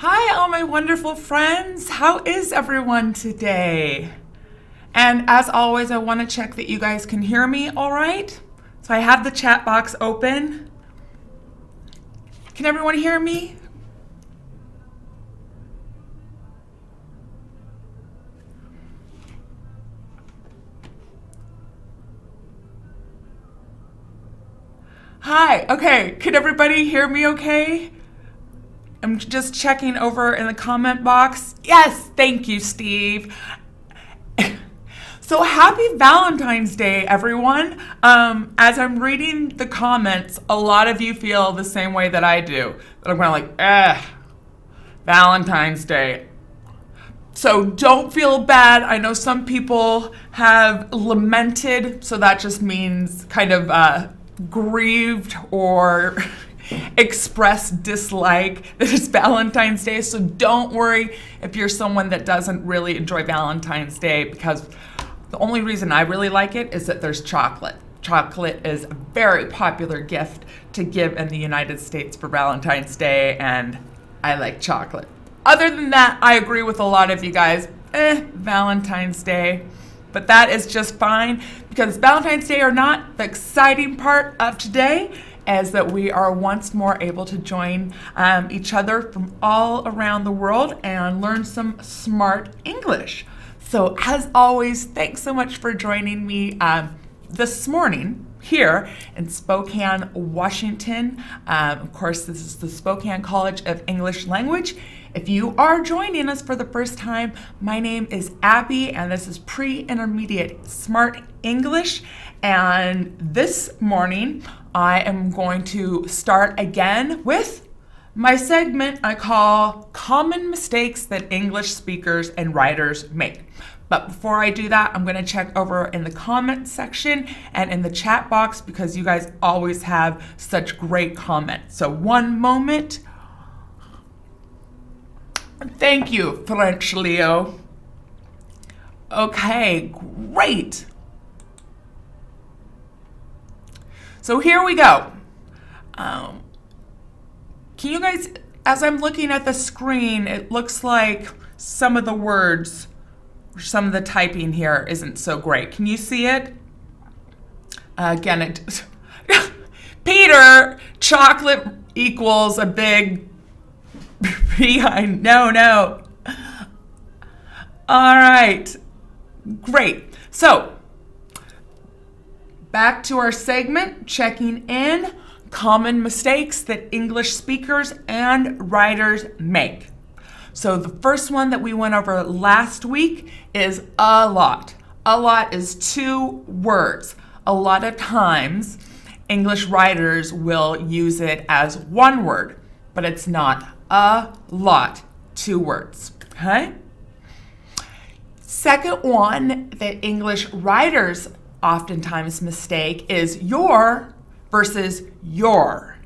Hi, all my wonderful friends. How is everyone today? And as always, I want to check that you guys can hear me all right. So I have the chat box open. Can everyone hear me? Hi, okay. Can everybody hear me okay? I'm just checking over in the comment box. Yes, thank you, Steve. So happy Valentine's Day, everyone. As I'm reading the comments, a lot of you feel the same way that I do. That I'm kind of like, Valentine's Day. So don't feel bad. I know some people have lamented, so that just means kind of grieved or expressed dislike that it's Valentine's Day. So don't worry if you're someone that doesn't really enjoy Valentine's Day, because the only reason I really like it is that there's chocolate. Chocolate is a very popular gift to give in the United States for Valentine's Day, and I like chocolate. Other than that, I agree with a lot of you guys. Valentine's Day. But that is just fine, because Valentine's Day or not, the exciting part of today is that we are once more able to join each other from all around the world and learn some smart English. So as always, thanks so much for joining me this morning here in Spokane, Washington. Of course, this is the Spokane College of English Language. If you are joining us for the first time, my name is Abby, and this is Pre-Intermediate Smart English. And this morning, I am going to start again with my segment I call Common Mistakes That English Speakers and Writers Make. But before I do that, I'm going to check over in the comment section and in the chat box, because you guys always have such great comments. So one moment. Thank you, French Leo. Okay, great. So here we go. Can you guys, as I'm looking at the screen, it looks like some of the words, some of the typing here isn't so great. Can you see it? Again, it Peter, chocolate equals a big behind. No. All right, great. So back to our segment, checking in. Common mistakes that English speakers and writers make. So the first one that we went over last week is a lot. A lot is two words. A lot of times, English writers will use it as one word, but it's not. A lot, two words, okay? Second one that English writers oftentimes mistake is your versus your.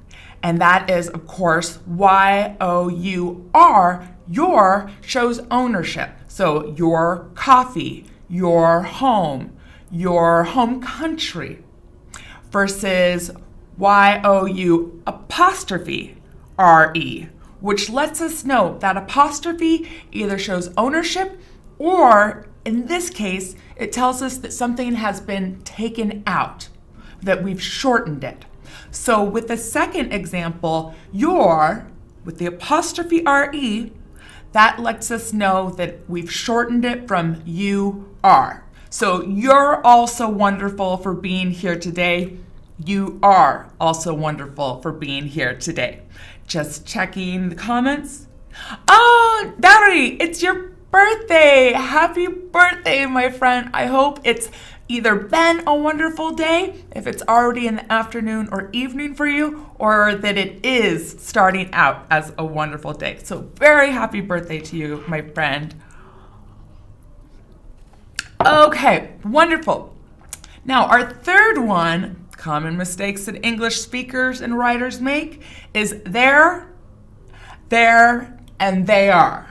And that is, of course, Y-O-U-R. Your shows ownership. So your coffee, your home country, versus Y-O-U apostrophe R-E, which lets us know that apostrophe either shows ownership, or in this case, it tells us that something has been taken out, that we've shortened it. So with the second example, your, with the apostrophe R-E, that lets us know that we've shortened it from you are. So you're also wonderful for being here today. You are also wonderful for being here today. Just checking the comments. Oh, Dari, it's your birthday. Happy birthday, my friend. I hope it's either been a wonderful day, if it's already in the afternoon or evening for you, or that it is starting out as a wonderful day. So very happy birthday to you, my friend. Okay, wonderful. Now, our third one, common mistakes that English speakers and writers make, is there, and they are.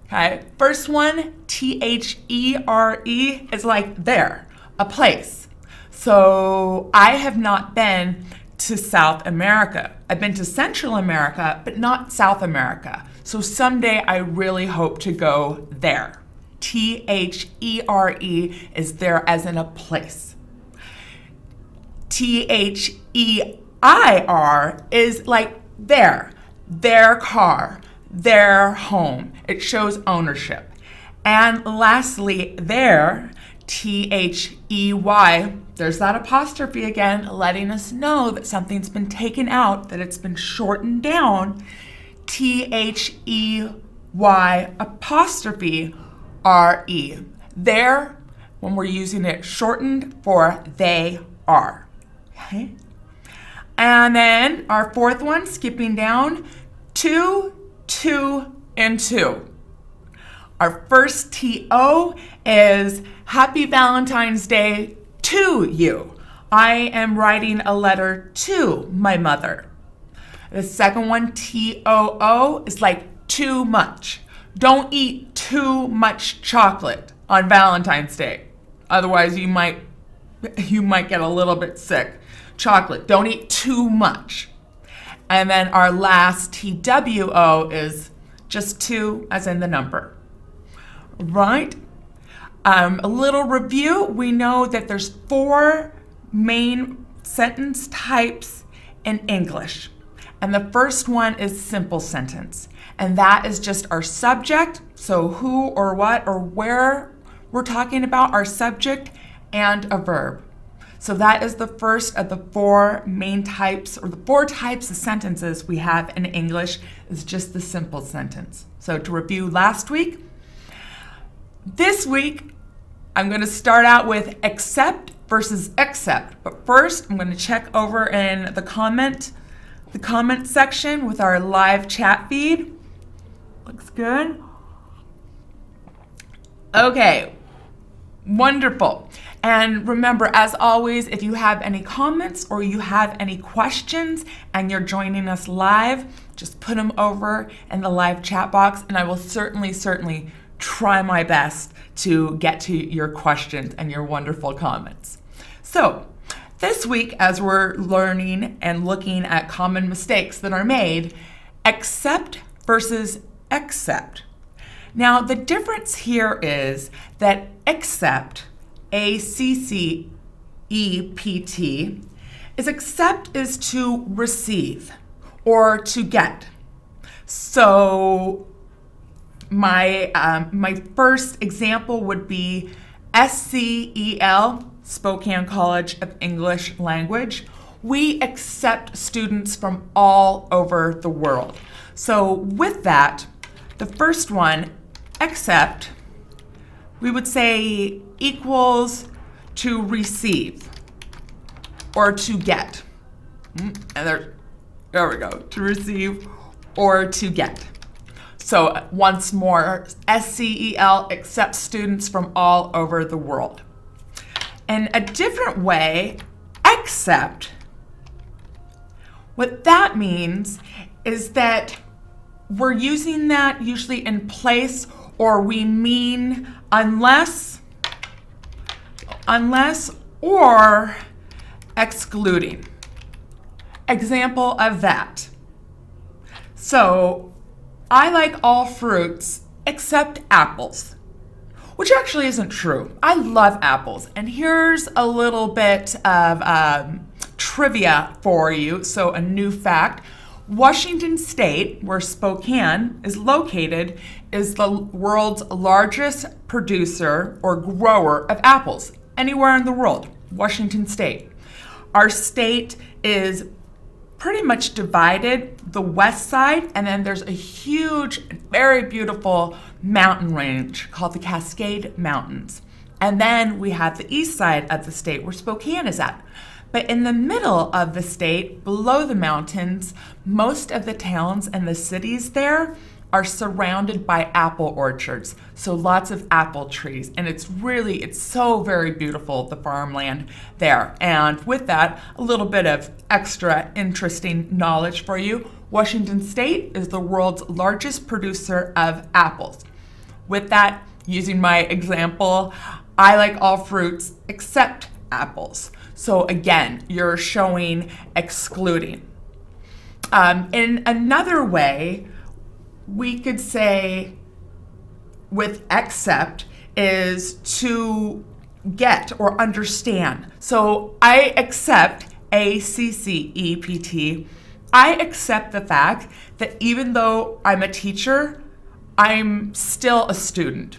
Okay, first one, T-H-E-R-E, is like there, a place. So I have not been to South America. I've been to Central America, but not South America. So someday I really hope to go there. THERE is there as in a place. THEIR is like their car, their home. It shows ownership. And lastly, there, THEY, there's that apostrophe again, letting us know that something's been taken out, that it's been shortened down. THEY apostrophe RE. There, when we're using it shortened for they are. Okay? And then our fourth one, skipping down, 2, 2, and 2. Our first TO is Happy Valentine's Day to you. I am writing a letter to my mother. The second one, TOO, is like too much. Don't eat too much chocolate on Valentine's Day. Otherwise, you might get a little bit sick. Chocolate, don't eat too much. And then our last TWO is just 2 as in the number. Right? A little review. We know that there's 4 main sentence types in English. And the first one is simple sentence. And that is just our subject. So who or what or where we're talking about, our subject and a verb. So that is the first of the 4 main types, or the 4 types of sentences we have in English is just the simple sentence. So to review last week, this week, I'm going to start out with accept versus accept. But first, I'm going to check over in the comment section with our live chat feed. Looks good. Okay, wonderful. And remember, as always, if you have any comments or you have any questions and you're joining us live, just put them over in the live chat box, and I will certainly try my best to get to your questions and your wonderful comments. So this week, as we're learning and looking at common mistakes that are made, accept versus accept. Now, the difference here is that accept, ACCEPT, is to receive or to get. So my first example would be SCEL, Spokane College of English Language. We accept students from all over the world. So with that, the first one, accept, we would say equals to receive or to get. And there we go, to receive or to get. So once more, SCEL accepts students from all over the world. And a different way, accept, what that means is that we're using that usually in place, or we mean unless or excluding. Example of that. So I like all fruits except apples, which actually isn't true. I love apples. And here's a little bit of trivia for you. So a new fact. Washington State, where Spokane is located, is the world's largest producer or grower of apples anywhere in the world. Washington State. Our state is pretty much divided, the west side, and then there's a huge, very beautiful mountain range called the Cascade Mountains. And then we have the east side of the state where Spokane is at. But in the middle of the state, below the mountains, most of the towns and the cities there are surrounded by apple orchards. So lots of apple trees. And it's so very beautiful, the farmland there. And with that, a little bit of extra interesting knowledge for you. Washington State is the world's largest producer of apples. With that, using my example, I like all fruits except apples. So again, you're showing excluding. In another way, we could say with accept is to get or understand. So I accept, ACCEPT, I accept the fact that even though I'm a teacher, I'm still a student.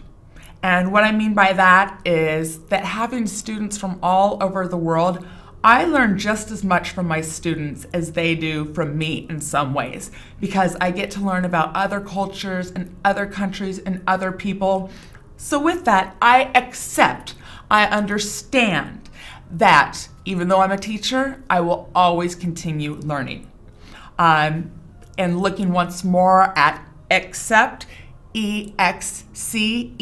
And what I mean by that is that having students from all over the world, I learn just as much from my students as they do from me in some ways, because I get to learn about other cultures and other countries and other people. So with that, I accept, I understand that even though I'm a teacher, I will always continue learning. And looking once more at accept, EXCEPT.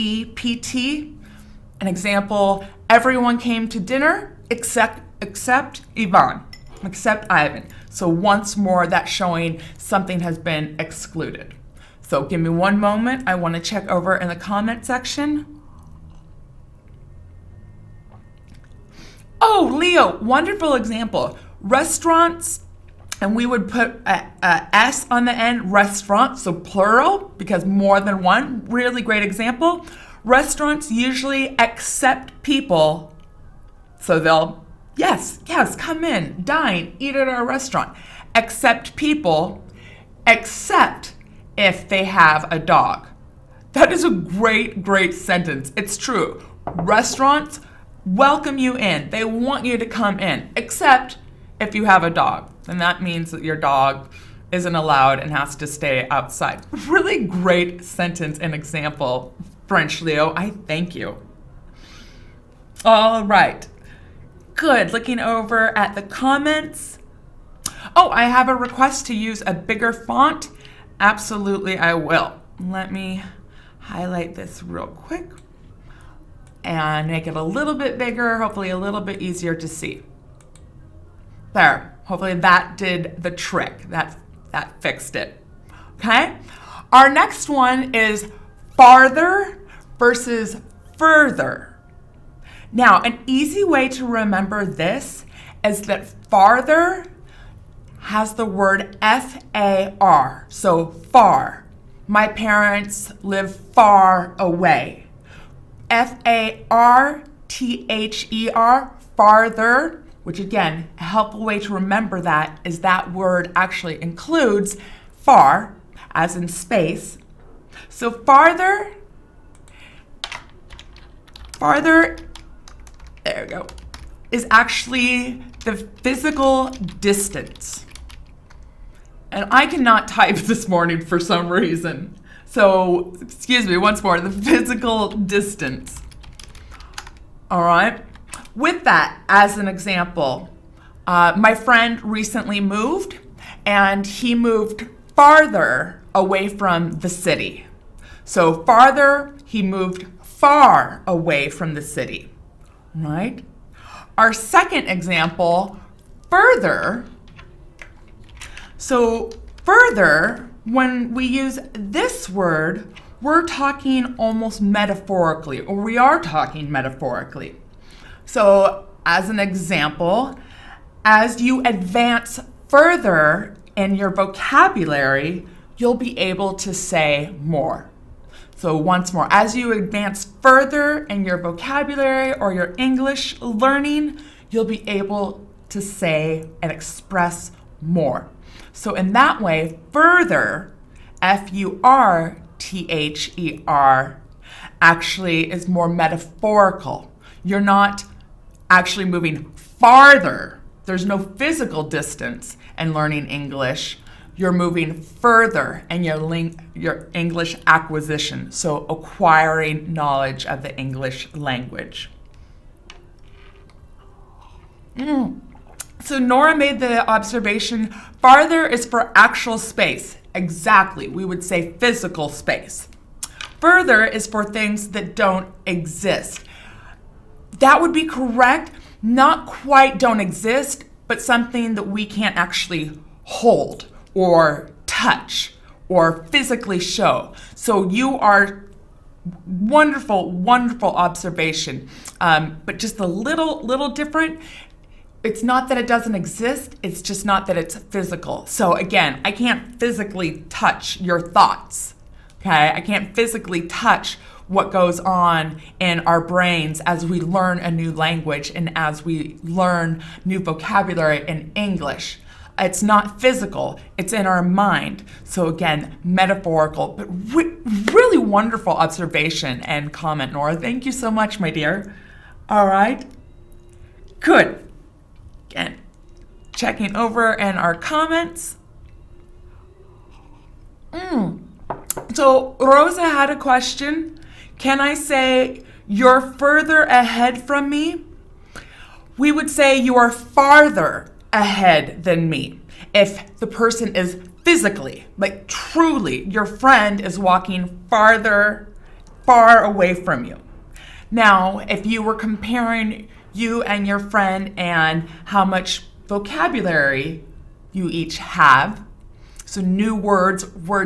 An example, everyone came to dinner except Ivan, except Ivan. So once more, that's showing something has been excluded. So give me one moment. I want to check over in the comment section. Oh, Leo, wonderful example. Restaurants, and we would put a S on the end, restaurants, so plural, because more than one. Really great example. Restaurants usually accept people, so they'll, yes, come in, dine, eat at our restaurant. Accept people, except if they have a dog. That is a great sentence. It's true. Restaurants welcome you in. They want you to come in, except if you have a dog. Then that means that your dog isn't allowed and has to stay outside. Really great sentence and example, French Leo. I thank you. All right. Good. Looking over at the comments. Oh, I have a request to use a bigger font. Absolutely, I will. Let me highlight this real quick and make it a little bit bigger, hopefully a little bit easier to see. There, hopefully that did the trick. That fixed it, okay? Our next one is farther versus further. Now, an easy way to remember this is that farther has the word F-A-R, so far. My parents live far away. F-A-R-T-H-E-R, farther, which again, a helpful way to remember that is that word actually includes far, as in space. So farther, there we go, is actually the physical distance. And I cannot type this morning for some reason. So, excuse me, once more, the physical distance. All right. With that, as an example, my friend recently moved, and he moved farther away from the city. So farther, he moved far away from the city, right? Our second example, further. So further, when we use this word, we're talking almost metaphorically, or we are talking metaphorically. So as an example, as you advance further in your vocabulary, you'll be able to say more. So once more, as you advance further in your vocabulary or your English learning, you'll be able to say and express more. So in that way, further, F-U-R-T-H-E-R, actually is more metaphorical. You're not actually moving farther. There's no physical distance in learning English. You're moving further in your English acquisition, so acquiring knowledge of the English language. So Nora made the observation, farther is for actual space. Exactly, we would say physical space. Further is for things that don't exist. That would be correct, not quite don't exist, but something that we can't actually hold or touch or physically show. So you are wonderful observation, but just a little different. It's not that it doesn't exist, it's just not that it's physical. So again, I can't physically touch your thoughts, Okay, I can't physically touch what goes on in our brains as we learn a new language and as we learn new vocabulary in English. It's not physical, it's in our mind. So again, metaphorical, but really wonderful observation and comment, Nora. Thank you so much, my dear. All right, good. Again, checking over in our comments. So Rosa had a question. Can I say, you're further ahead from me? We would say you are farther ahead than me. If the person is physically, like truly, your friend is walking far away from you. Now, if you were comparing you and your friend and how much vocabulary you each have, so new words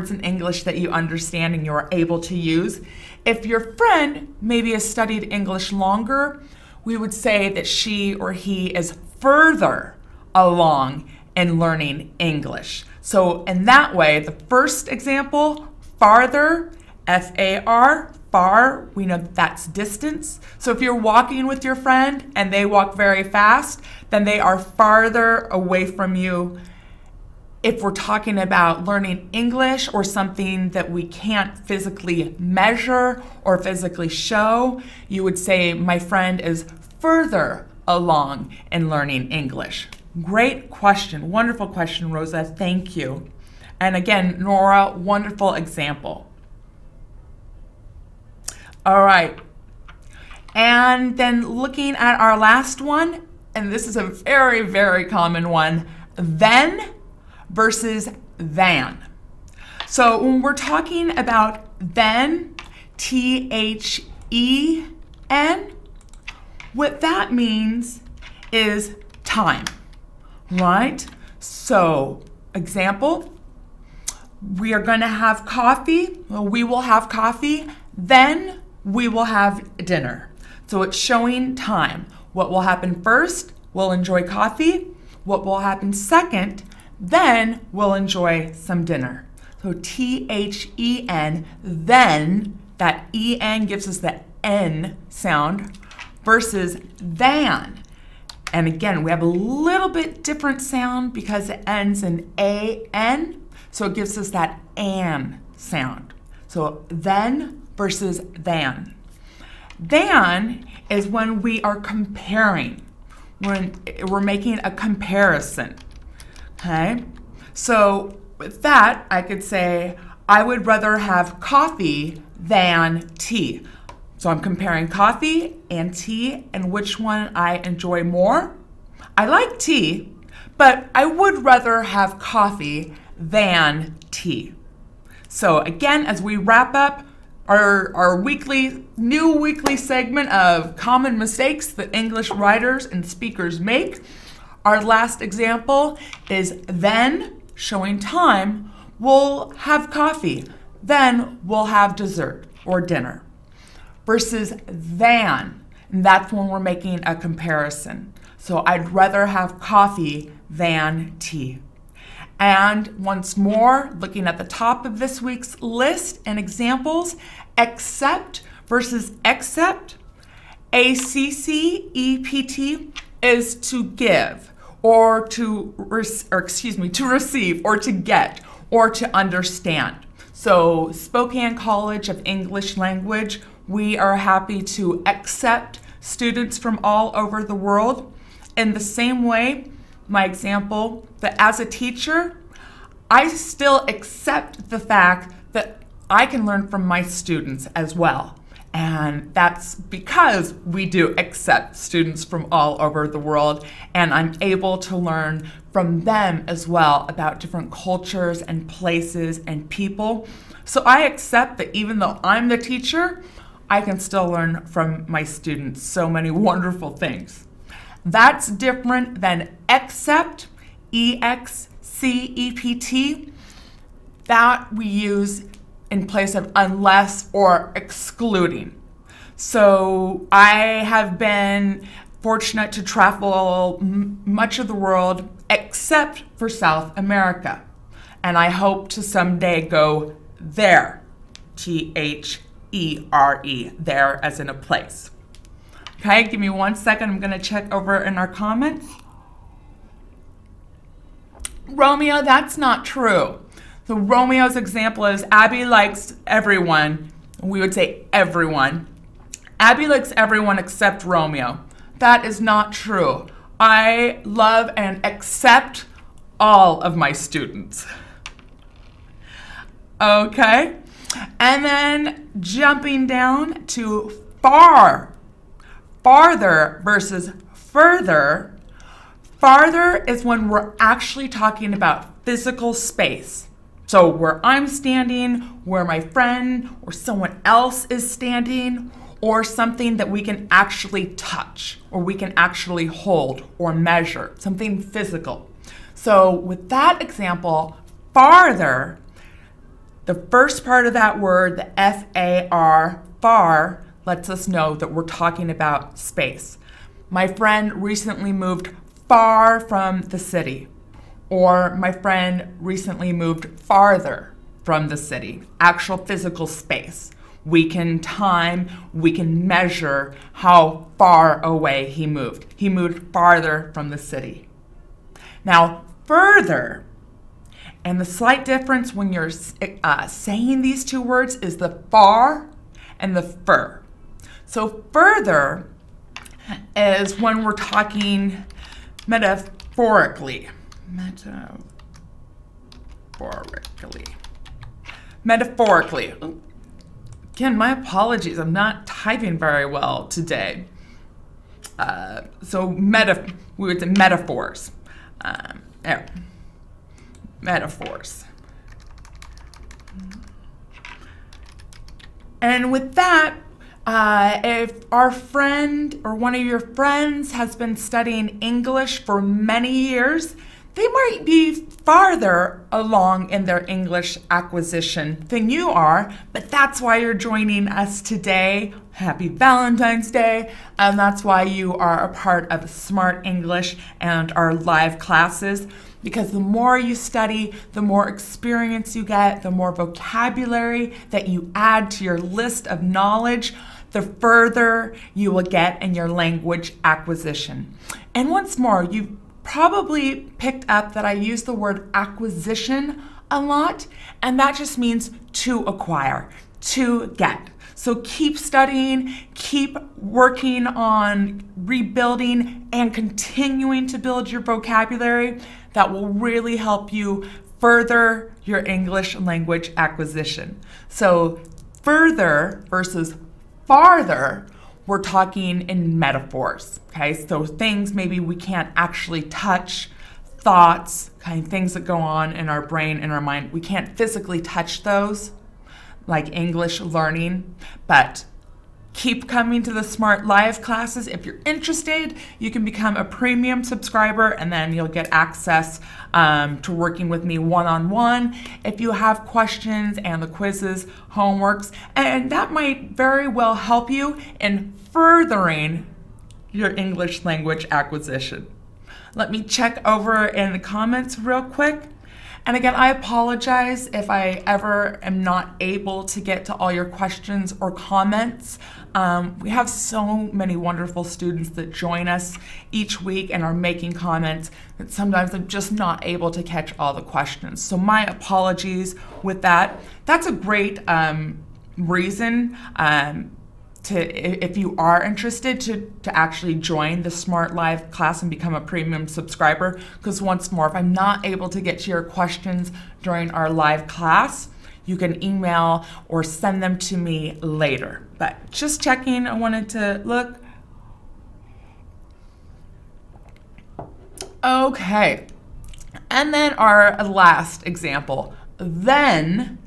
in English that you understand and you're able to use. If your friend maybe has studied English longer, we would say that she or he is further along in learning English. So in that way, the first example, farther, F-A-R, far, we know that's distance. So if you're walking with your friend and they walk very fast, then they are farther away from you. If we're talking about learning English or something that we can't physically measure or physically show, you would say my friend is further along in learning English. Great question, wonderful question, Rosa, thank you. And again, Nora, wonderful example. All right, and then looking at our last one, and this is a very, very common one, then versus than. So when we're talking about then, T-H-E-N, what that means is time, right? So example, we are going to have coffee, we will have coffee, then we will have dinner. So it's showing time. What will happen first? We'll enjoy coffee. What will happen second? Then we'll enjoy some dinner. So T-H-E-N, then, that E-N gives us the N sound, versus than. And again, we have a little bit different sound because it ends in A-N, so it gives us that an sound. So then versus than. Than is when we are comparing, when we're making a comparison. Okay, so with that, I could say, I would rather have coffee than tea. So I'm comparing coffee and tea and which one I enjoy more. I like tea, but I would rather have coffee than tea. So again, as we wrap up our new weekly segment of common mistakes that English writers and speakers make, our last example is then, showing time, we'll have coffee, then we'll have dessert or dinner. Versus than, and that's when we're making a comparison. So I'd rather have coffee than tea. And once more, looking at the top of this week's list and examples, accept versus accept. A-C-C-E-P-T is to give, or to receive, or to get, or to understand. So Spokane College of English Language, we are happy to accept students from all over the world. In the same way, my example, that as a teacher, I still accept the fact that I can learn from my students as well. And that's because we do accept students from all over the world, and I'm able to learn from them as well about different cultures and places and people. So I accept that even though I'm the teacher, I can still learn from my students so many wonderful things. That's different than accept, E-X-C-E-P-T, that we use in place of unless or excluding. So I have been fortunate to travel much of the world except for South America, and I hope to someday go there. there as in a place. Okay, give me 1 second. I'm going to check over in our comments. Romeo, that's not true. So Romeo's example is Abby likes everyone. We would say everyone. Abby likes everyone except Romeo. That is not true. I love and accept all of my students. Okay? And then jumping down to farther versus further. Farther is when we're actually talking about physical space. So where I'm standing, where my friend or someone else is standing, or something that we can actually touch, or we can actually hold or measure, something physical. So with that example, farther, the first part of that word, the F-A-R, far, lets us know that we're talking about space. My friend recently moved far from the city, or my friend recently moved farther from the city, actual physical space. We can measure how far away he moved. He moved farther from the city. Now, further, and the slight difference when you're saying these two words is the far and the fur. So further is when we're talking metaphorically. Again, my apologies. I'm not typing very well today. We would say metaphors. Metaphors. And with that, if our friend or one of your friends has been studying English for many years, they might be farther along in their English acquisition than you are, but that's why you're joining us today. Happy Valentine's Day, and that's why you are a part of Smart English and our live classes, because the more you study, the more experience you get, the more vocabulary that you add to your list of knowledge, the further you will get in your language acquisition. And once more, you've probably picked up that I use the word acquisition a lot, and that just means to acquire, to get. So keep studying, keep working on rebuilding and continuing to build your vocabulary. That will really help you further your English language acquisition. So further versus farther, we're talking in metaphors, okay? So things maybe we can't actually touch, thoughts, kind of things that go on in our brain, in our mind. We can't physically touch those, like English learning, but keep coming to the Smart Live classes. If you're interested, you can become a premium subscriber, and then you'll get access to working with me one-on-one if you have questions and the quizzes, homeworks, and that might very well help you in furthering your English language acquisition. Let me check over in the comments real quick. And again, I apologize if I ever am not able to get to all your questions or comments. We have so many wonderful students that join us each week and are making comments that sometimes I'm just not able to catch all the questions. So my apologies with that. That's a great reason if you are interested to actually join the Smart Live class and become a premium subscriber, because once more, if I'm not able to get to your questions during our live class, you can email or send them to me later. But just checking, I wanted to look. Okay, and then our last example, then,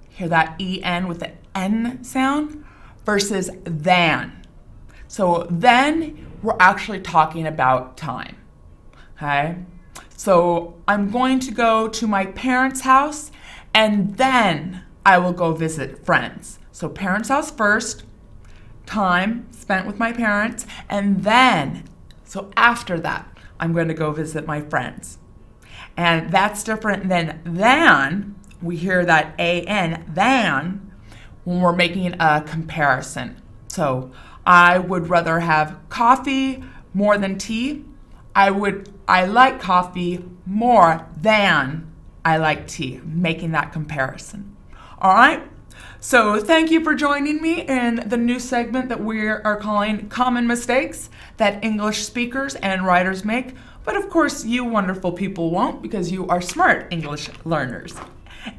hear that E-N with the N sound? Versus than. So then we're actually talking about time, okay? So I'm going to go to my parents' house and then I will go visit friends. So parents' house first, time spent with my parents, and then, so after that, I'm going to go visit my friends. And that's different than, we hear that A-N, than, when we're making a comparison. So I would rather have coffee more than tea. I like coffee more than I like tea, making that comparison. All right? So thank you for joining me in the new segment that we are calling Common Mistakes That English Speakers and Writers Make. But of course, you wonderful people won't, because you are smart English learners.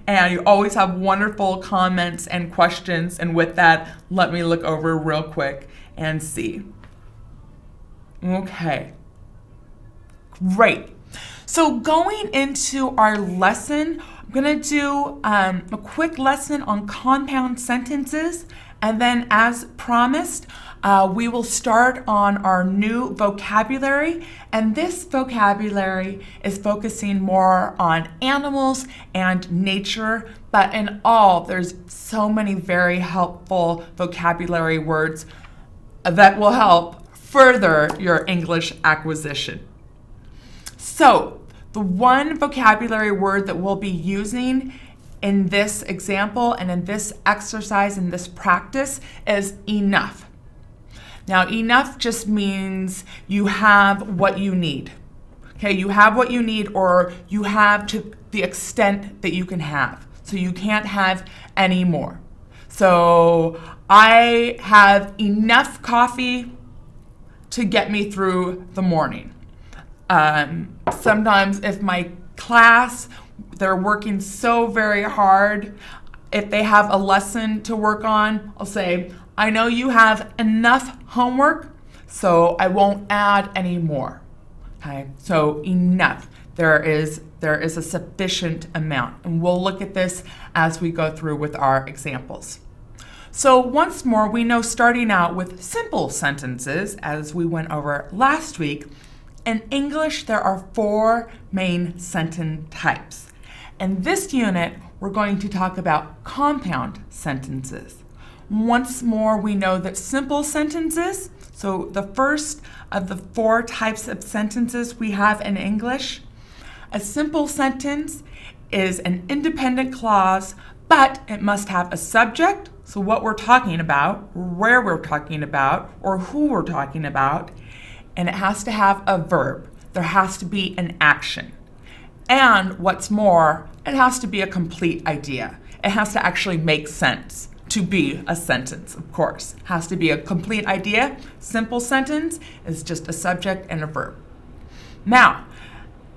And you always have wonderful comments and questions. And with that, let me look over real quick and see. Okay. Great. So going into our lesson, I'm going to do a quick lesson on compound sentences. And then as promised, we will start on our new vocabulary. And this vocabulary is focusing more on animals and nature. But in all, there's so many very helpful vocabulary words that will help further your English acquisition. So, the one vocabulary word that we'll be using in this example and in this exercise, in this practice, is enough. Now, enough just means you have what you need. Okay, you have what you need, or you have to the extent that you can have. So you can't have any more. So I have enough coffee to get me through the morning. Sometimes if my class, they're working so very hard, if they have a lesson to work on, I'll say, I know you have enough homework, so I won't add any more. Okay, so enough. There is a sufficient amount, and we'll look at this as we go through with our examples. So once more, we know starting out with simple sentences, as we went over last week, in English, there are 4 main sentence types. In this unit, we're going to talk about compound sentences. Once more, we know that simple sentences, so the first of the 4 types of sentences we have in English, a simple sentence is an independent clause, but it must have a subject, so what we're talking about, where we're talking about, or who we're talking about, and it has to have a verb. There has to be an action. And what's more, it has to be a complete idea. It has to actually make sense to be a sentence, of course. It has to be a complete idea. Simple sentence is just a subject and a verb. Now,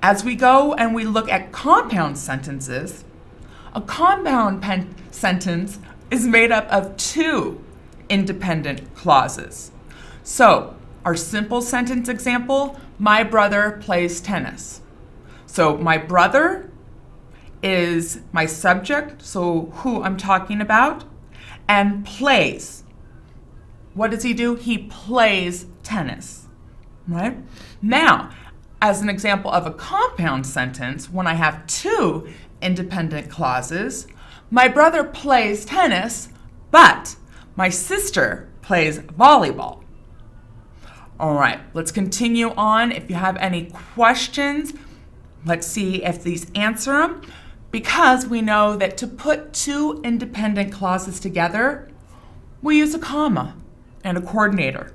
as we go and we look at compound sentences, a compound sentence is made up of 2 independent clauses. So, our simple sentence example, my brother plays tennis. So my brother is my subject, so who I'm talking about, and plays. What does he do? He plays tennis, right? Now, as an example of a compound sentence, when I have 2 independent clauses, my brother plays tennis, but my sister plays volleyball. All right, let's continue on. If you have any questions, let's see if these answer them. Because we know that to put 2 independent clauses together, we use a comma and a coordinator.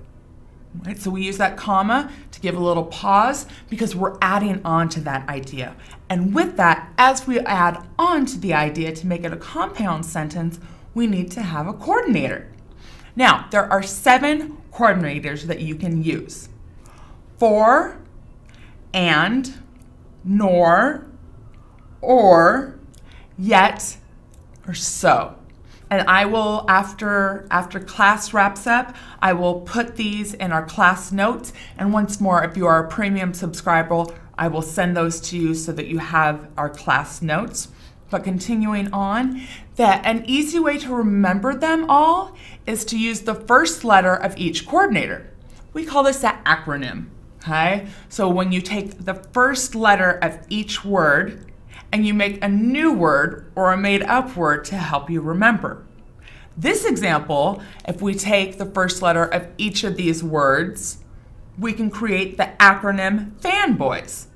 Right? So we use that comma to give a little pause because we're adding on to that idea. And with that, as we add on to the idea to make it a compound sentence, we need to have a coordinator. Now, there are 7 coordinators that you can use. For, and, nor, or, yet, or so. And I will, after class wraps up, I will put these in our class notes. And once more, if you are a premium subscriber, I will send those to you so that you have our class notes. But continuing on, that an easy way to remember them all is to use the first letter of each coordinator. We call this an acronym, okay? So when you take the first letter of each word and you make a new word or a made-up word to help you remember. This example, if we take the first letter of each of these words, we can create the acronym fanboys.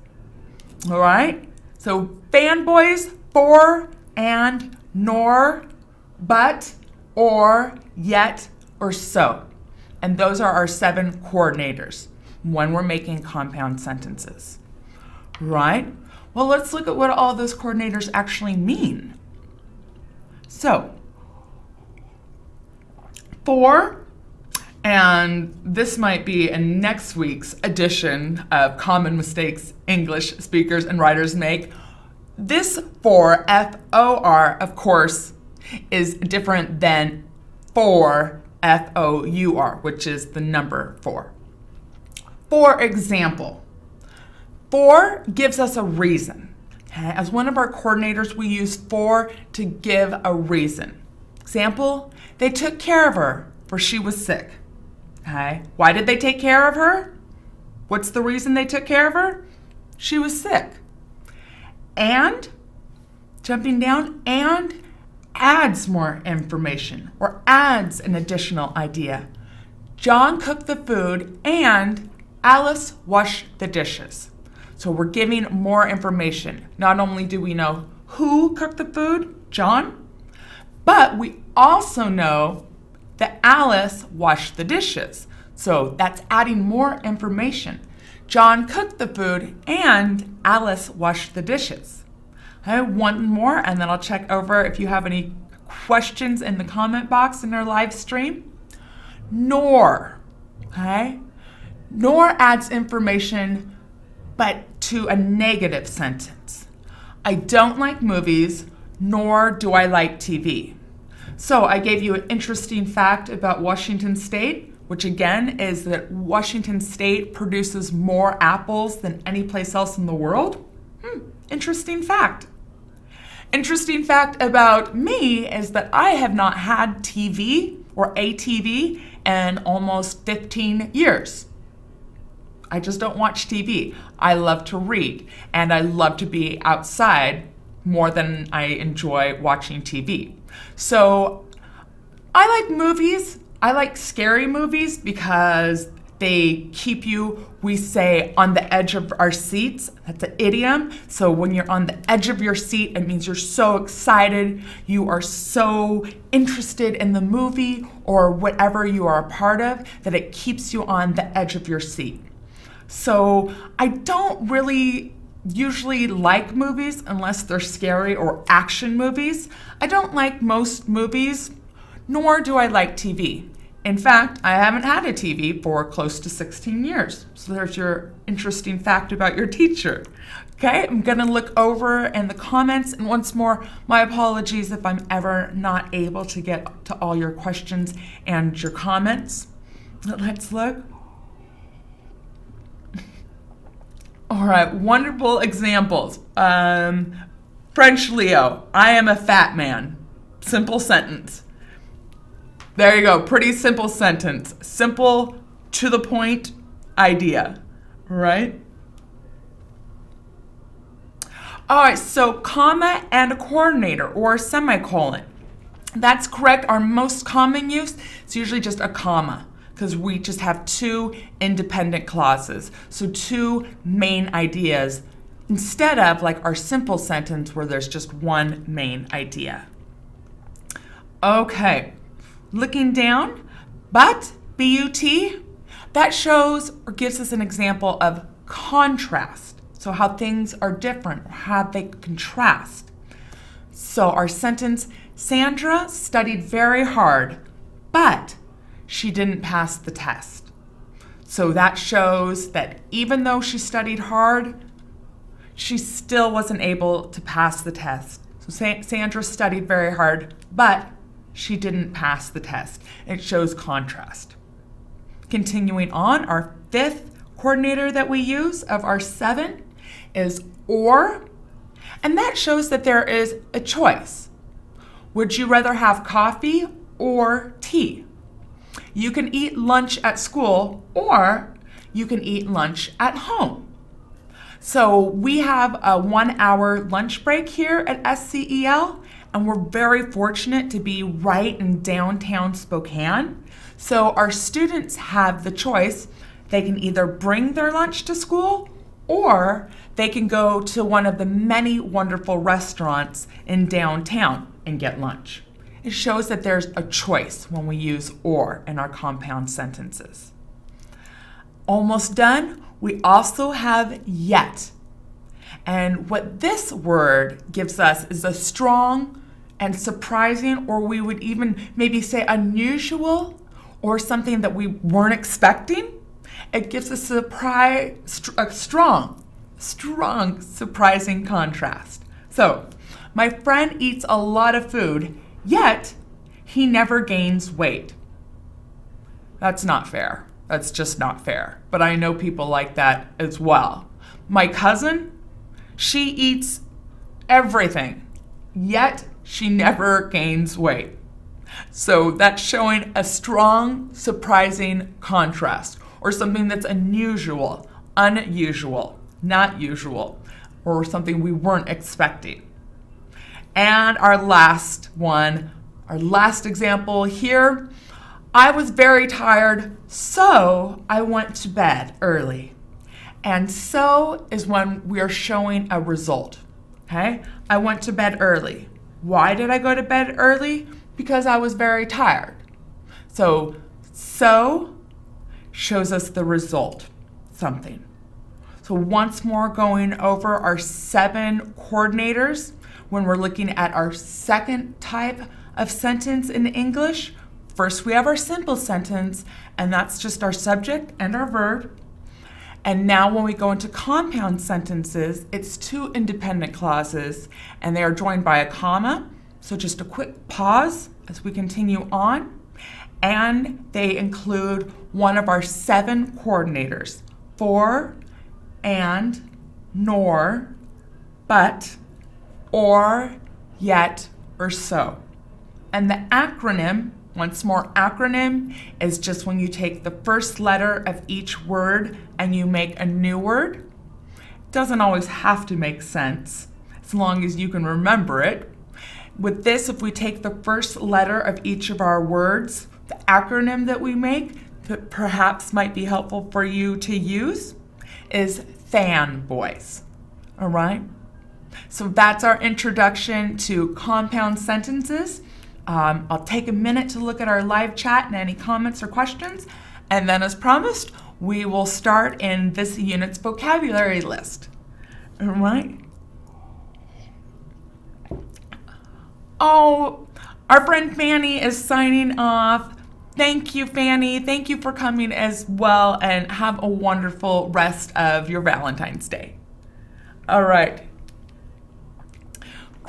All right? So fanboys, for, and, nor, but, or, yet, or so. And those are our 7 coordinators when we're making compound sentences. Right? Well, let's look at what all those coordinators actually mean. So, for, and this might be in next week's edition of Common Mistakes English Speakers and Writers Make, this for, F-O-R, of course, is different than for, F-O-U-R, which is the number 4. For example, for gives us a reason. Okay? As one of our coordinators, we use for to give a reason. Example, they took care of her for she was sick. Okay? Why did they take care of her? What's the reason they took care of her? She was sick. And, jumping down, and adds more information or adds an additional idea. John cooked the food and Alice washed the dishes. So we're giving more information. Not only do we know who cooked the food, John, but we also know that Alice washed the dishes. So that's adding more information. John cooked the food and Alice washed the dishes. Okay, one more, and then I'll check over if you have any questions in the comment box in our live stream. Nor, okay? Nor adds information, but to a negative sentence. I don't like movies, nor do I like TV. So I gave you an interesting fact about Washington State, which again is that Washington State produces more apples than any place else in the world. Interesting fact. Interesting fact about me is that I have not had TV or a TV in almost 15 years. I just don't watch TV. I love to read, and I love to be outside more than I enjoy watching TV. So I like movies. I like scary movies because they keep you, we say, on the edge of our seats. That's an idiom. So when you're on the edge of your seat, it means you're so excited, you are so interested in the movie or whatever you are a part of, that it keeps you on the edge of your seat. So I don't really usually like movies unless they're scary or action movies. I don't like most movies, nor do I like TV. In fact, I haven't had a TV for close to 16 years. So there's your interesting fact about your teacher. Okay, I'm gonna look over in the comments, and once more, my apologies if I'm ever not able to get to all your questions and your comments. Let's look. All right, wonderful examples. French Leo, I am a fat man. Simple sentence. There you go, pretty simple sentence. Simple, to the point idea, right? All right, so comma and a coordinator or a semicolon. That's correct. Our most common use is usually just a comma because we just have 2 independent clauses. So 2 main ideas instead of like our simple sentence where there's just one main idea. Okay. Looking down, but, B-U-T, that shows or gives us an example of contrast. So how things are different, or how they contrast. So our sentence, Sandra studied very hard, but she didn't pass the test. So that shows that even though she studied hard, she still wasn't able to pass the test. So Sandra studied very hard, but she didn't pass the test. It shows contrast. Continuing on, our 5th coordinator that we use of our 7 is or, and that shows that there is a choice. Would you rather have coffee or tea? You can eat lunch at school or you can eat lunch at home. So we have a 1-hour lunch break here at SCEL, and we're very fortunate to be right in downtown Spokane. So our students have the choice. They can either bring their lunch to school or they can go to one of the many wonderful restaurants in downtown and get lunch. It shows that there's a choice when we use or in our compound sentences. Almost done. We also have yet. And what this word gives us is a strong and surprising, or we would even maybe say unusual, or something that we weren't expecting. It gives us a strong, surprising contrast. So, my friend eats a lot of food, yet he never gains weight. That's not fair. That's just not fair. But I know people like that as well. My cousin, she eats everything, yet she never gains weight. So that's showing a strong, surprising contrast, or something that's unusual, not usual, or something we weren't expecting. And our last example here, I was very tired, so I went to bed early. And so is when we are showing a result, okay? I went to bed early. Why did I go to bed early? Because I was very tired. So shows us the result, something. So once more, going over our 7 coordinators when we're looking at our second type of sentence in English. First, we have our simple sentence, and that's just our subject and our verb. And now when we go into compound sentences, it's 2 independent clauses, and they are joined by a comma. So just a quick pause as we continue on. And they include one of our 7 coordinators: for, and, nor, but, or, yet, or so. And the acronym, once more, acronym is just when you take the first letter of each word and you make a new word. It doesn't always have to make sense, as long as you can remember it. With this, if we take the first letter of each of our words, the acronym that we make, that perhaps might be helpful for you to use, is fanboys. All right? So that's our introduction to compound sentences. I'll take a minute to look at our live chat and any comments or questions, and then as promised, we will start in this unit's vocabulary list. All right? Oh, our friend Fanny is signing off. Thank you, Fanny. Thank you for coming as well, and have a wonderful rest of your Valentine's Day. All right.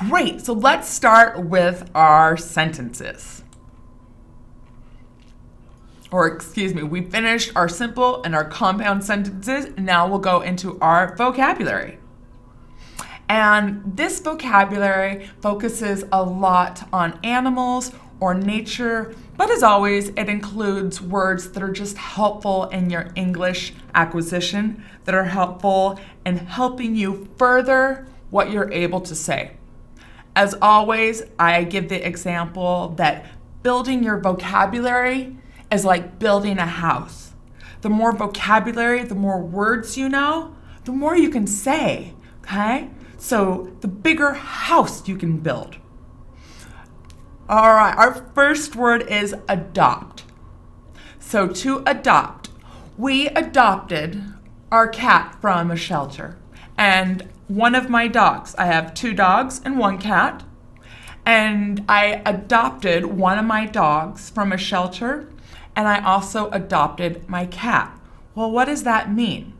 Great, so let's start with our sentences. We finished our simple and our compound sentences. Now we'll go into our vocabulary. And this vocabulary focuses a lot on animals or nature, but as always, it includes words that are just helpful in your English acquisition, that are helpful in helping you further what you're able to say. As always, I give the example that building your vocabulary is like building a house. The more vocabulary, the more words you know, the more you can say, okay? So the bigger house you can build. All right, our first word is adopt. So to adopt, we adopted our cat from a shelter. And one of my dogs, I have 2 dogs and 1 cat, and I adopted one of my dogs from a shelter, and I also adopted my cat. Well, what does that mean?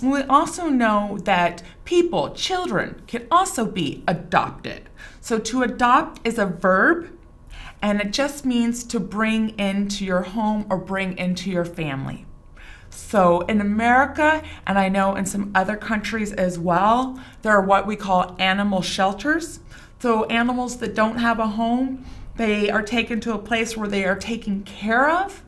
We also know that people, children, can also be adopted. So to adopt is a verb, and it just means to bring into your home or bring into your family. So in America, and I know in some other countries as well, there are what we call animal shelters. So animals that don't have a home, they are taken to a place where they are taken care of,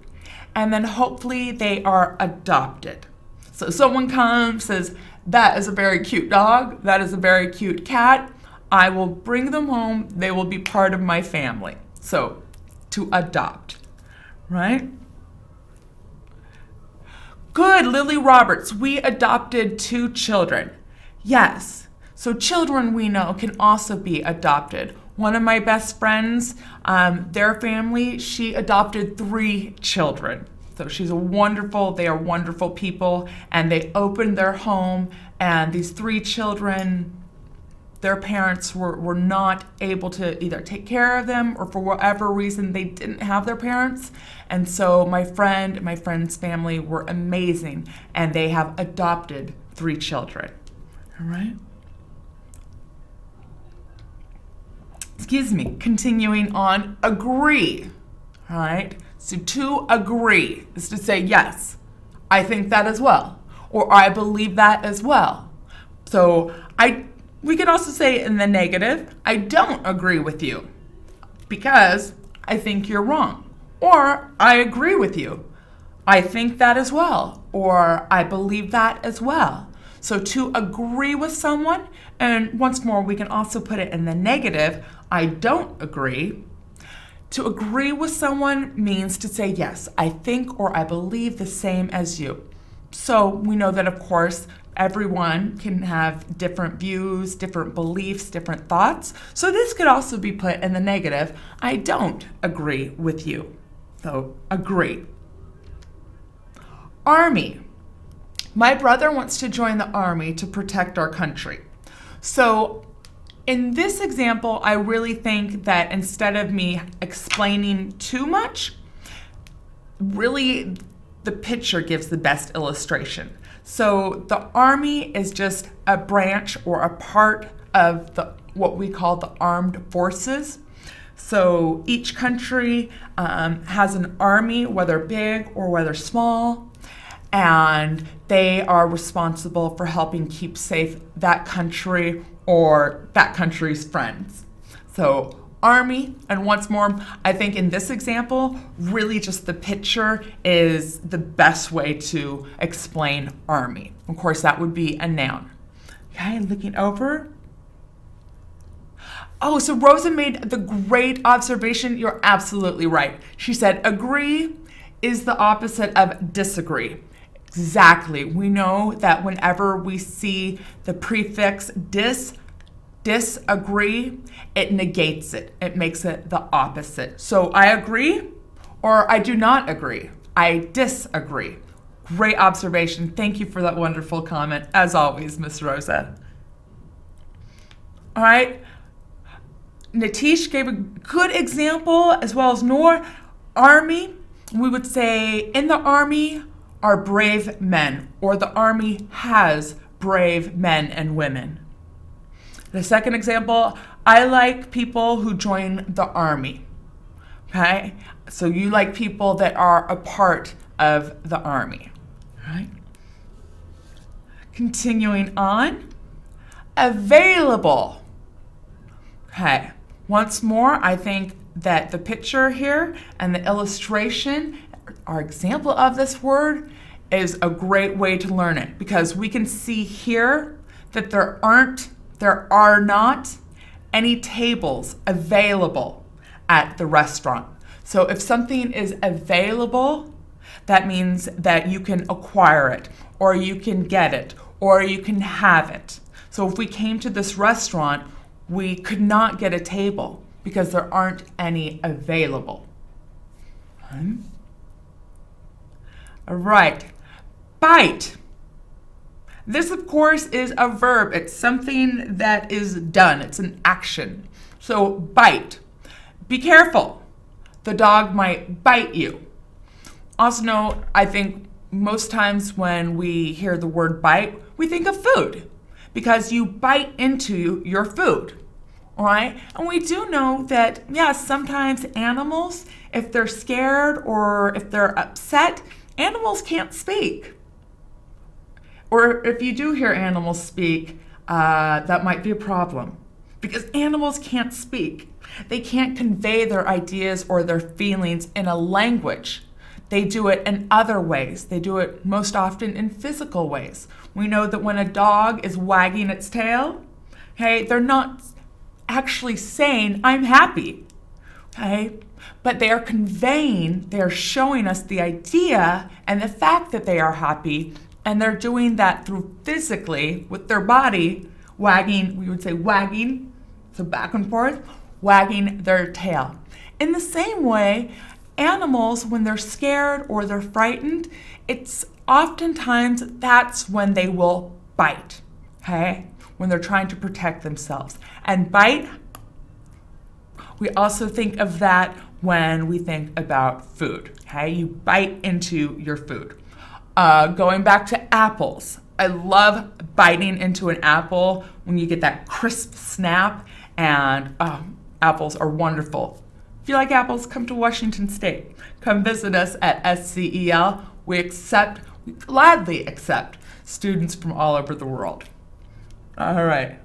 and then hopefully they are adopted. So someone comes, says, that is a very cute dog, that is a very cute cat, I will bring them home, they will be part of my family. So to adopt, right? Good, Lily Roberts, we adopted 2 children. Yes, so children we know can also be adopted. One of my best friends, their family, she adopted 3 children. So they are wonderful people, and they opened their home, and these 3 children, their parents were not able to either take care of them, or for whatever reason they didn't have their parents. And so my friend and my friend's family were amazing, and they have adopted 3 children. All right. Excuse me, continuing on, agree. All right. So to agree is to say, yes, I think that as well, or I believe that as well. So we could also say in the negative, I don't agree with you because I think you're wrong, or I agree with you. I think that as well, or I believe that as well. So to agree with someone, and once more, we can also put it in the negative, I don't agree. To agree with someone means to say, yes, I think or I believe the same as you. So we know that, of course, everyone can have different views, different beliefs, different thoughts. So this could also be put in the negative, I don't agree with you. So agree. Army. My brother wants to join the Army to protect our country. So in this example, I really think that instead of me explaining too much, really the picture gives the best illustration. So the Army is just a branch or a part of what we call the armed forces. So each country has an army, whether big or whether small, and they are responsible for helping keep safe that country or that country's friends. So Army, and once more, I think in this example, really just the picture is the best way to explain Army. Of course, that would be a noun. Okay, looking over. Oh, so Rosa made the great observation. You're absolutely right. She said, agree is the opposite of disagree. Exactly. We know that whenever we see the prefix disagree, it negates it. It makes it the opposite. So I agree or I do not agree. I disagree. Great observation. Thank you for that wonderful comment, as always, Miss Rosa. All right. Natish gave a good example, as well as Noor. Army, we would say, in the Army are brave men, or the Army has brave men and women. The second example, I like people who join the Army. Okay? So you like people that are a part of the Army. Right? Continuing on, available. Okay. Once more, I think that the picture here and the illustration, our example of this word, is a great way to learn it, because we can see here that there are not any tables available at the restaurant. So if something is available, that means that you can acquire it, or you can get it, or you can have it. So if we came to this restaurant, we could not get a table because there aren't any available. All right. Bite. This, of course, is a verb. It's something that is done. It's an action. So bite. Be careful. The dog might bite you. Also know, I think most times when we hear the word bite, we think of food, because you bite into your food. All right? And we do know that, yes, sometimes animals, if they're scared or if they're upset, animals can't speak. Or if you do hear animals speak, that might be a problem, because animals can't speak. They can't convey their ideas or their feelings in a language. They do it in other ways. They do it most often in physical ways. We know that when a dog is wagging its tail, okay, they're not actually saying, I'm happy, okay? But they are conveying, they are showing us the idea and the fact that they are happy, and they're doing that through physically with their body wagging, we would say wagging, so back and forth, wagging their tail. In the same way, animals, when they're scared or they're frightened, it's oftentimes that's when they will bite, okay? When they're trying to protect themselves. And bite, we also think of that when we think about food, okay? You bite into your food. Going back to apples, I love biting into an apple when you get that crisp snap, and apples are wonderful. If you like apples, come to Washington State. Come visit us at SCEL. We gladly accept students from all over the world. All right.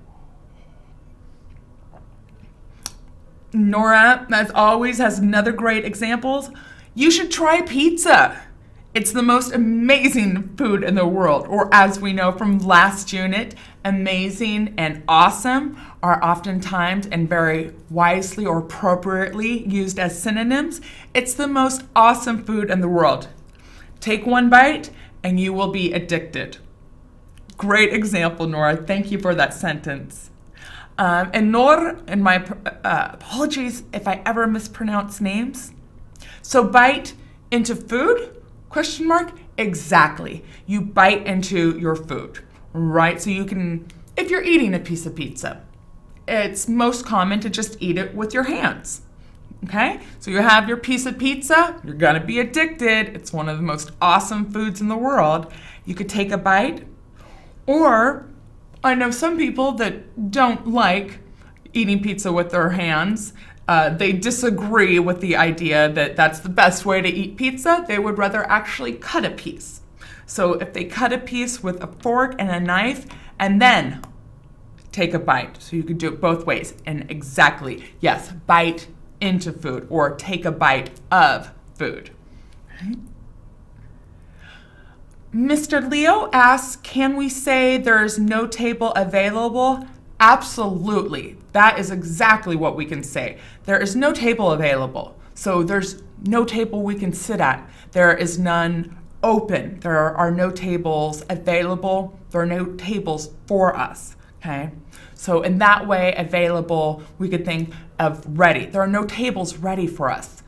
Nora, as always, has another great examples. You should try pizza. It's the most amazing food in the world, or as we know from last unit, amazing and awesome are oftentimes and very wisely or appropriately used as synonyms. It's the most awesome food in the world. Take one bite and you will be addicted. Great example, Nora. Thank you for that sentence. And my apologies if I ever mispronounce names. So bite into food? ? Exactly. You bite into your food, right? So you can, if you're eating a piece of pizza, it's most common to just eat it with your hands, okay? So you have your piece of pizza, you're gonna be addicted. It's one of the most awesome foods in the world. You could take a bite, or I know some people that don't like eating pizza with their hands. They disagree with the idea that that's the best way to eat pizza. They would rather actually cut a piece. So if they cut a piece with a fork and a knife and then take a bite. So you could do it both ways. And exactly, yes, bite into food or take a bite of food. Okay. Mr. Leo asks, can we say there's no table available? Absolutely. That is exactly what we can say. There is no table available. So there's no table we can sit at. There is none open. There are no tables available. There are no tables for us. Okay? So in that way, available, we could think of ready. There are no tables ready for us.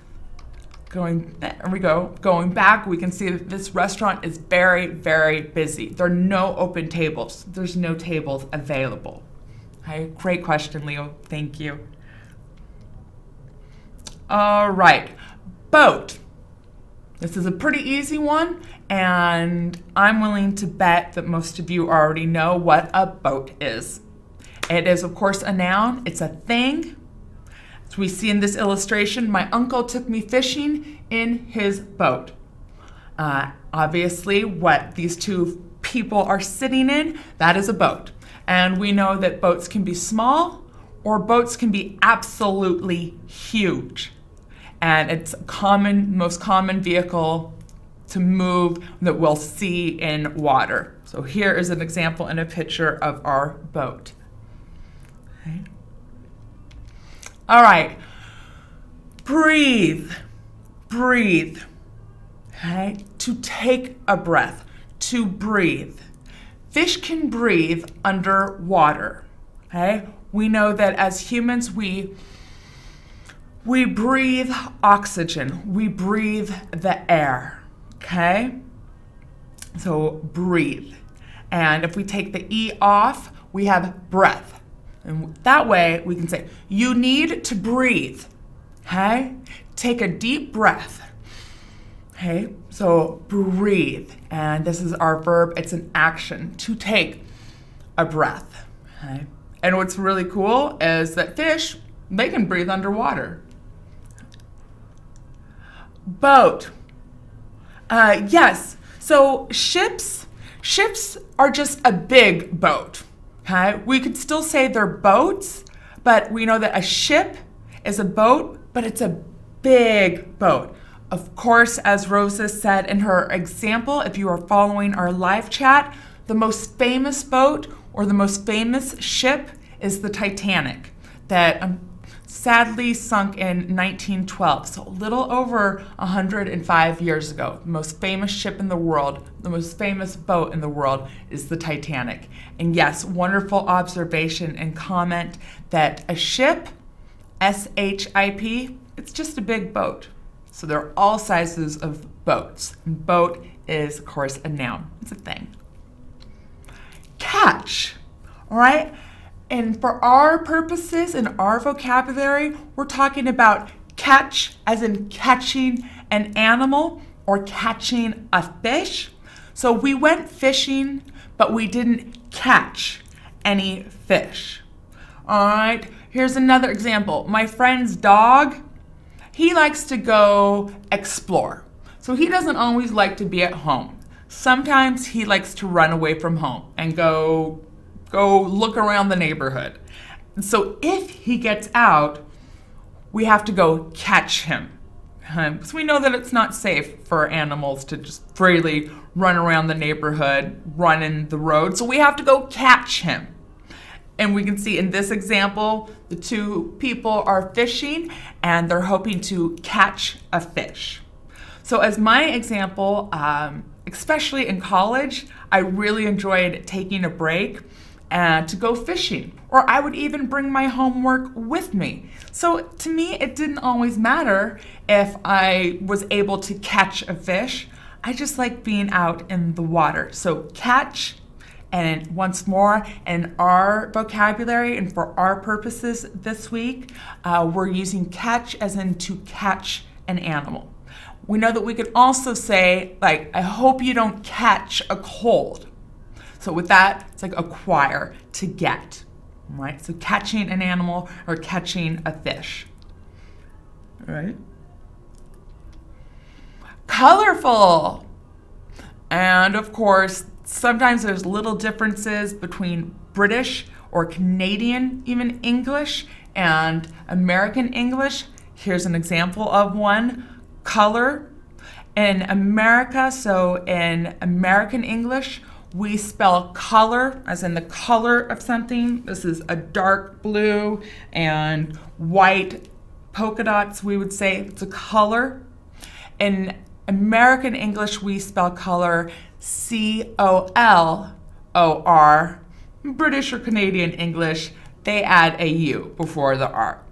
Going back, we can see that this restaurant is very, very busy. There are no open tables. There's no tables available. Okay, great question, Leo. Thank you. All right, boat. This is a pretty easy one, and I'm willing to bet that most of you already know what a boat is. It is, of course, a noun. It's a thing. As we see in this illustration, my uncle took me fishing in his boat. Obviously, what these two people are sitting in, that is a boat. And we know that boats can be small or boats can be absolutely huge. And it's a most common vehicle to move that we'll see in water. So here is an example and a picture of our boat. Okay. All right, breathe. Okay, to take a breath, to breathe. Fish can breathe underwater, okay? We know that as humans, we breathe oxygen. We breathe the air, okay? So breathe. And if we take the E off, we have breath. And that way we can say, you need to breathe, okay? Take a deep breath. Okay, so breathe, and this is our verb, it's an action, to take a breath, okay? And what's really cool is that fish, they can breathe underwater. Boat, yes, so ships are just a big boat, okay? We could still say they're boats, but we know that a ship is a boat, but it's a big boat. Of course, as Rosa said in her example, if you are following our live chat, the most famous boat or the most famous ship is the Titanic that sadly sunk in 1912, so a little over 105 years ago. The most famous ship in the world, the most famous boat in the world is the Titanic. And yes, wonderful observation and comment that a ship S-H-I-P, it's just a big boat. So they're all sizes of boats. And boat is, of course, a noun. It's a thing. Catch, all right? And for our purposes and our vocabulary, we're talking about catch as in catching an animal or catching a fish. So we went fishing, but we didn't catch any fish. All right, here's another example. My friend's dog, he likes to go explore. So he doesn't always like to be at home. Sometimes he likes to run away from home and go look around the neighborhood. So if he gets out, we have to go catch him. So we know that it's not safe for animals to just freely run around the neighborhood, run in the road. So we have to go catch him. And we can see in this example, the two people are fishing and they're hoping to catch a fish. So as my example, especially in college, I really enjoyed taking a break to go fishing, or I would even bring my homework with me. So to me, it didn't always matter if I was able to catch a fish. I just like being out in the water. So catch, and once more, in our vocabulary and for our purposes this week, we're using catch as in to catch an animal. We know that we could also say, like, I hope you don't catch a cold. So with that, it's like acquire, to get, right? So catching an animal or catching a fish, right? Colorful. And of course, sometimes there's little differences between British or Canadian, even English, and American English. Here's an example of one. Color. In America, so in American English, we spell color as in the color of something. This is a dark blue and white polka dots, we would say it's a color. In American English, we spell color C-O-L-O-R. British or Canadian English, they add a U before the R.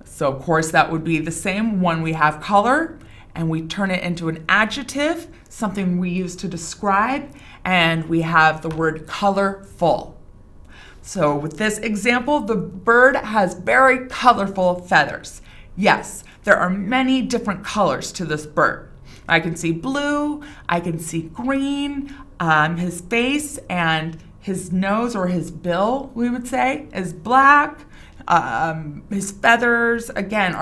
So of course that would be the same when we have color and we turn it into an adjective, something we use to describe, and we have the word colorful. So with this example, the bird has very colorful feathers. Yes, there are many different colors to this bird. I can see blue, I can see green, his face and his nose or his bill, we would say, is black. His feathers, again,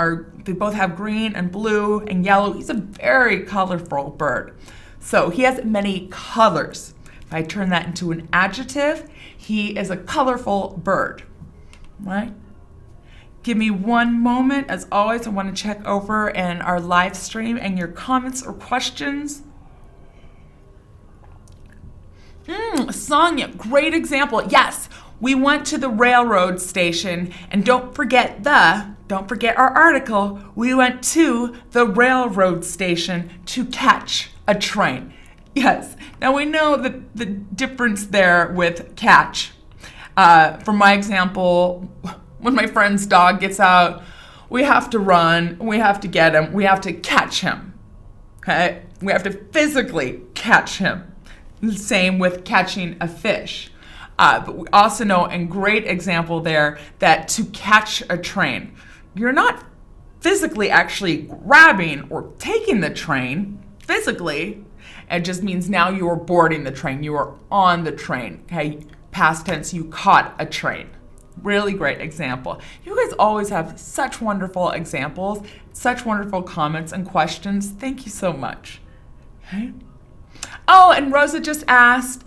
they both have green and blue and yellow. He's a very colorful bird. So he has many colors. If I turn that into an adjective, he is a colorful bird, right? Give me one moment. As always, I want to check over in our live stream and your comments or questions. Sonia, great example. Yes, we went to the railroad station, and don't forget our article. We went to the railroad station to catch a train. Yes, now we know the difference there with catch. For my example, when my friend's dog gets out, we have to run, we have to get him, we have to catch him. Okay? We have to physically catch him. Same with catching a fish. But we also know, and great example there, that to catch a train, you're not physically actually grabbing or taking the train physically. It just means now you are boarding the train, you are on the train. Okay, past tense, you caught a train. Really great example. You guys always have such wonderful examples, such wonderful comments and questions. Thank you so much. Okay. Oh, and Rosa just asked,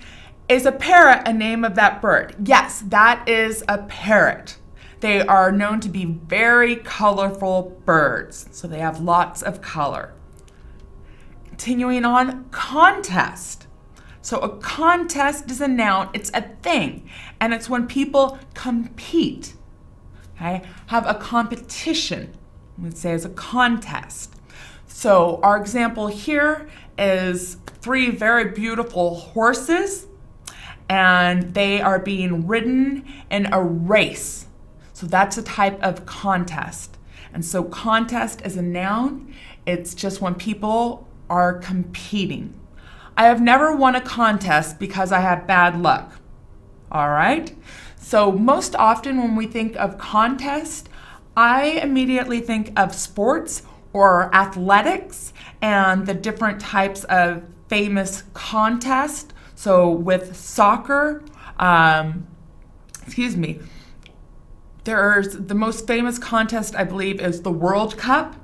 is a parrot a name of that bird? Yes, that is a parrot. They are known to be very colorful birds, so they have lots of color. Continuing on, contest. So a contest is a noun, it's a thing, and it's when people compete, okay? Have a competition, we'd say is a contest. So our example here is 3 very beautiful horses, and they are being ridden in a race. So that's a type of contest. And so contest is a noun. It's just when people are competing. I have never won a contest because I had bad luck. All right? So most often when we think of contest, I immediately think of sports or athletics and the different types of famous contests. So with soccer, there's the most famous contest, I believe, is the World Cup.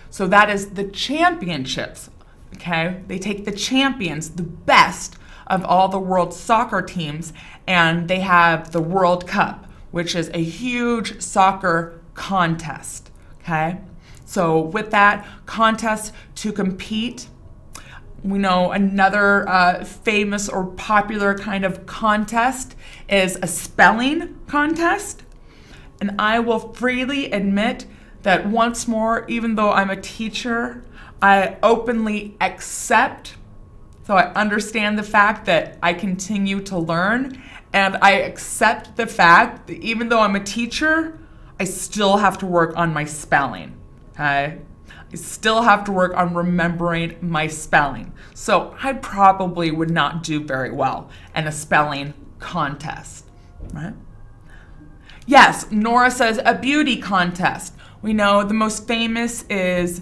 So that is the championships, okay? They take the champions, the best of all the world soccer teams, and they have the World Cup, which is a huge soccer contest, okay? So with that contest to compete, we know another famous or popular kind of contest is a spelling contest. And I will freely admit that once more, even though I'm a teacher, I openly accept, so I understand the fact that I continue to learn, and I accept the fact that even though I'm a teacher, I still have to work on my spelling, okay? I still have to work on remembering my spelling. So I probably would not do very well in a spelling contest, right? Yes, Nora says a beauty contest. We know the most famous is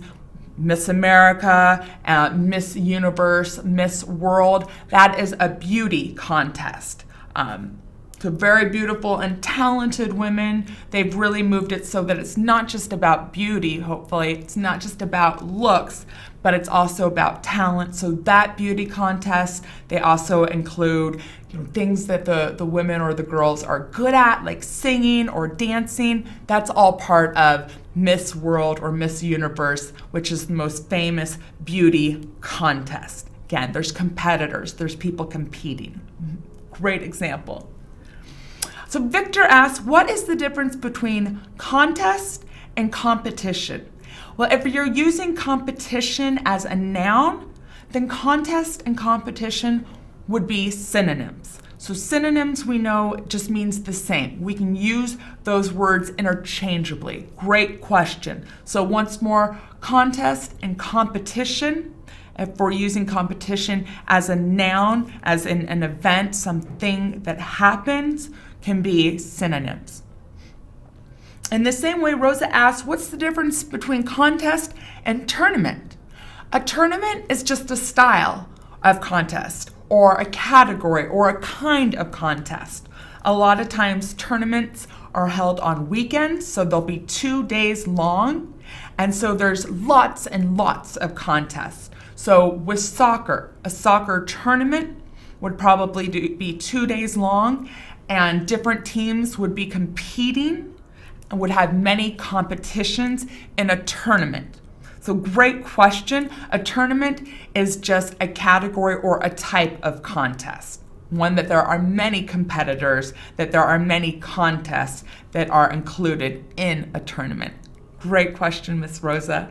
Miss America, Miss Universe, Miss World. That is a beauty contest. So very beautiful and talented women. They've really moved it so that it's not just about beauty, hopefully. It's not just about looks, but it's also about talent. So that beauty contest, they also include things that the women or the girls are good at, like singing or dancing. That's all part of Miss World or Miss Universe, which is the most famous beauty contest. Again, there's competitors, there's people competing. Great example. So Victor asks, what is the difference between contest and competition? Well, if you're using competition as a noun, then contest and competition would be synonyms. So synonyms, we know, just means the same. We can use those words interchangeably. Great question. So once more, contest and competition, if we're using competition as a noun, as in an event, something that happens, can be synonyms. In the same way, Rosa asks, what's the difference between contest and tournament? A tournament is just a style of contest, or a category, or a kind of contest. A lot of times tournaments are held on weekends, so they'll be 2 days long, and so there's lots and lots of contests. So with soccer, a soccer tournament would probably be 2 days long, and different teams would be competing and would have many competitions in a tournament. So great question. A tournament is just a category or a type of contest. One that there are many competitors, that there are many contests that are included in a tournament. Great question, Miss Rosa.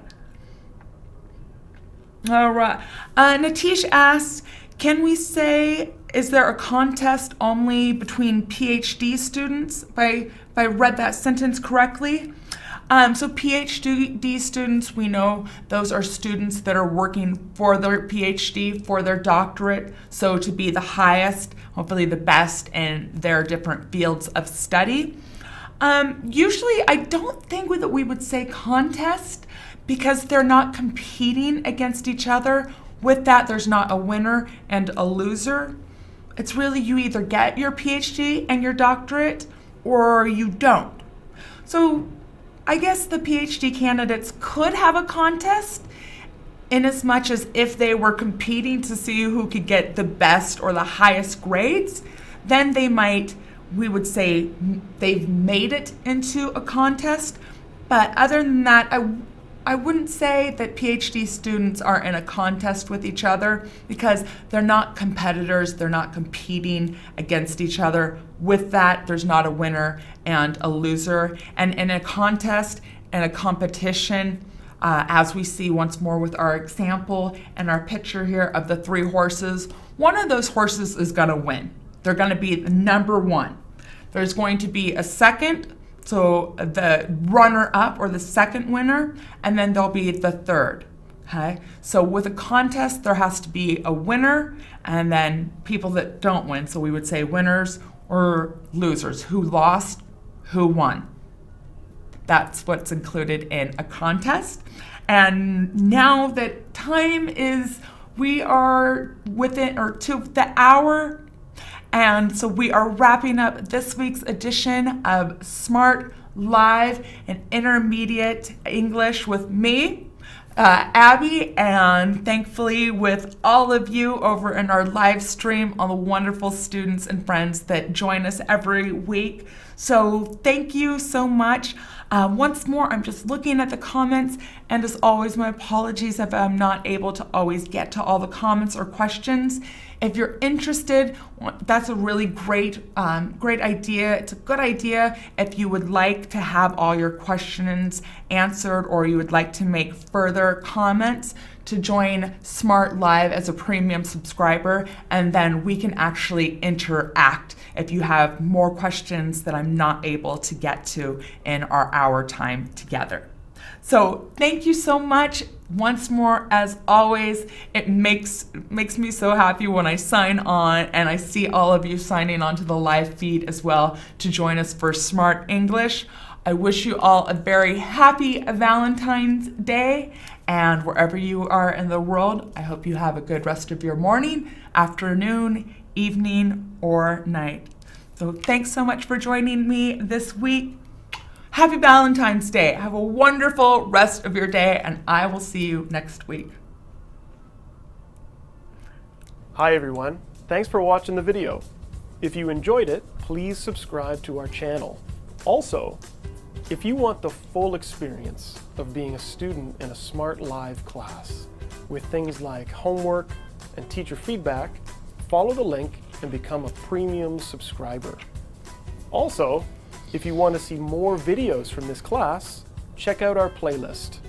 All right. Natish asks, can we say, is there a contest only between PhD students? If I read that sentence correctly. So PhD students, we know those are students that are working for their PhD, for their doctorate, so to be the highest, hopefully the best in their different fields of study. Usually I don't think that we would say contest because they're not competing against each other. With that, there's not a winner and a loser. It's really you either get your PhD and your doctorate or you don't. So I guess the PhD candidates could have a contest in as much as if they were competing to see who could get the best or the highest grades, then we would say they've made it into a contest. But other than that, I wouldn't say that PhD students are in a contest with each other because they're not competitors, they're not competing against each other. With that, there's not a winner and a loser. And in a contest and a competition, as we see once more with our example and our picture here of the 3 horses, one of those horses is going to win. They're going to be the number one. There's going to be a second So the runner-up or the second winner, and then there'll be the third. Okay? So with a contest, there has to be a winner and then people that don't win. So we would say winners or losers, who lost, who won. That's what's included in a contest. And now that time is, we are within or to the hour. And so we are wrapping up this week's edition of Smrt Live and Intermediate English with me, Abby, and thankfully with all of you over in our live stream, all the wonderful students and friends that join us every week. So thank you so much. Once more, I'm just looking at the comments, and as always, my apologies if I'm not able to always get to all the comments or questions. If you're interested, that's a really great idea. It's a good idea if you would like to have all your questions answered or you would like to make further comments, to join Smrt Live as a premium subscriber, and then we can actually interact if you have more questions that I'm not able to get to in our hour time together. So thank you so much. Once more, as always, it makes me so happy when I sign on and I see all of you signing on to the live feed as well to join us for Smrt English. I wish you all a very happy Valentine's Day, and wherever you are in the world, I hope you have a good rest of your morning, afternoon, evening, or night. So thanks so much for joining me this week. Happy Valentine's Day. Have a wonderful rest of your day, and I will see you next week. Hi everyone, thanks for watching the video. If you enjoyed it, please subscribe to our channel. Also, if you want the full experience of being a student in a Smrt Live class with things like homework and teacher feedback, follow the link and become a premium subscriber. Also, if you want to see more videos from this class, check out our playlist.